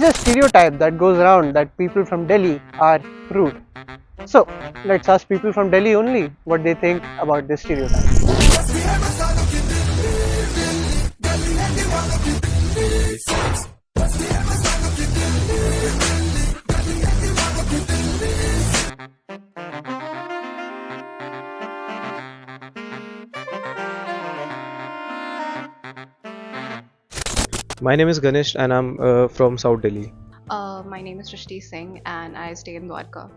a stereotype that goes around that people from Delhi are rude. So let's ask people from Delhi only what they think about this stereotype. My name is Ganesh and I'm from South Delhi. My name is Srishti Singh and I stay in Dwarka.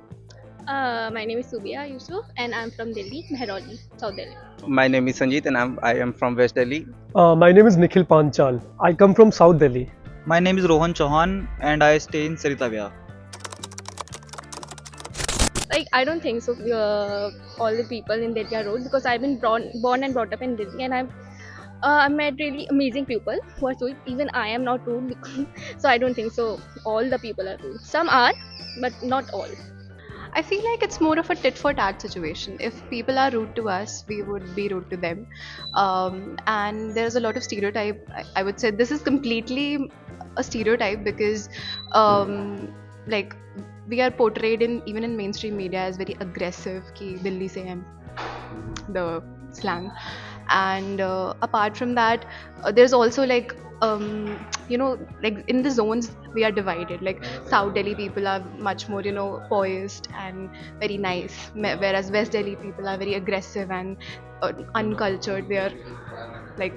My name is Subia Yusuf and I'm from Delhi, Mehrauli, South Delhi. My name is Sanjeet and I am from West Delhi. My name is Nikhil Panchal. I come from South Delhi. My name is Rohan Chauhan and I stay in Sarita Vihar. Like, I don't think so. All the people in Delhi are rude because I've been born and brought up in Delhi, and I met really amazing people who are sweet. Even I am not rude, so I don't think so. All the people are rude. Some are, but not all. I feel like it's more of a tit for tat situation. If people are rude to us, we would be rude to them. And there's a lot of stereotype. I would say this is completely a stereotype because, like, we are portrayed in even in mainstream media as very aggressive. Ki Delhi se hain, the slang. And apart from that, there's also like like in the zones we are divided. Like South Delhi people are much more poised and very nice, whereas West Delhi people are very aggressive and uncultured. They are like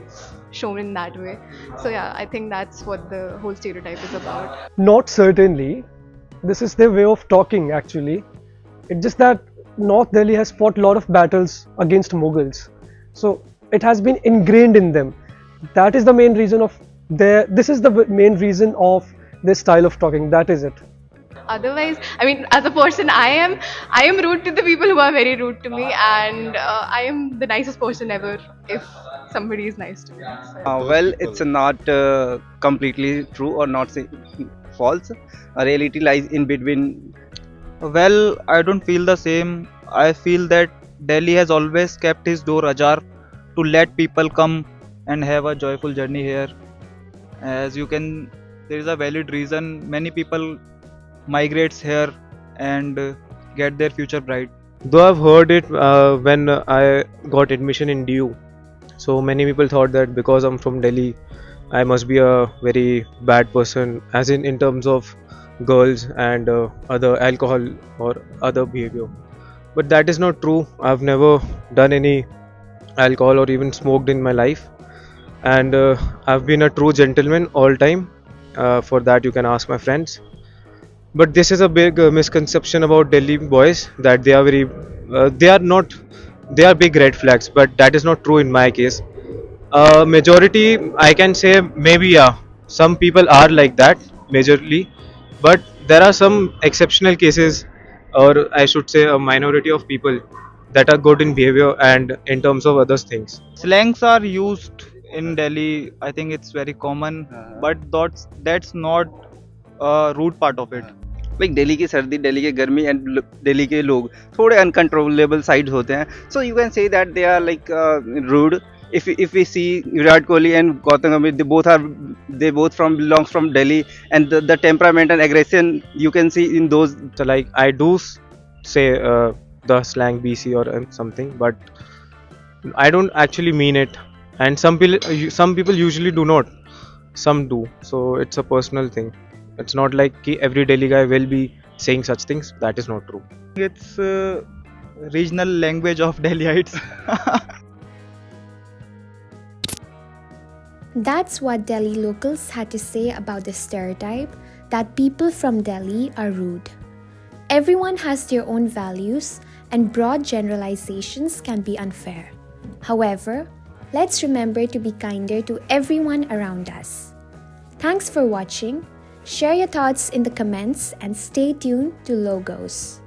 shown in that way. So yeah, I think that's what the whole stereotype is about. Not certainly. This is their way of talking actually. It's just that North Delhi has fought a lot of battles against Mughals. So it has been ingrained in them. That is the main reason of this is the main reason of this style of talking. That is it. Otherwise, I mean, as a person, I am rude to the people who are very rude to me, and I am the nicest person ever if somebody is nice to me. So. Well, it's not completely true or not false. A reality lies in between. Well, I don't feel the same. I feel that Delhi has always kept his door ajar to let people come and have a joyful journey here. As you can, there is a valid reason many people migrates here and get their future bright. Though I've heard it when I got admission in DU. So many people thought that because I'm from Delhi, I must be a very bad person, as in terms of girls and other alcohol or other behavior. But that is not true. I've never done any alcohol or even smoked in my life, and I've been a true gentleman all time. For that, you can ask my friends. But this is a big misconception about Delhi boys, that they are very they are not, they are big red flags, but that is not true in my case. Majority, I can say, maybe yeah, some people are like that majorly, but there are some exceptional cases, or I should say a minority of people that are good in behavior and in terms of other things. Slangs are used in Delhi. I think it's very common, but that's not a rude part of it. Like Delhi की सर्दी, दिल्ली की गर्मी and Delhi के लोग थोड़े uncontrollable sides होते हैं. So you can say that they are like rude. If we see Virat Kohli and Gautam Gambhir, they both belongs from Delhi, and the temperament and aggression you can see in those. So like I do say the slang BC or something, but I don't actually mean it, and some people usually do not, some do. So it's a personal thing. It's not like ki every Delhi guy will be saying such things. That is not true. It's regional language of Delhiites. That's what Delhi locals had to say about the stereotype that people from Delhi are rude. Everyone has their own values, and broad generalizations can be unfair. However, let's remember to be kinder to everyone around us. Thanks for watching. Share your thoughts in the comments and stay tuned to Logos.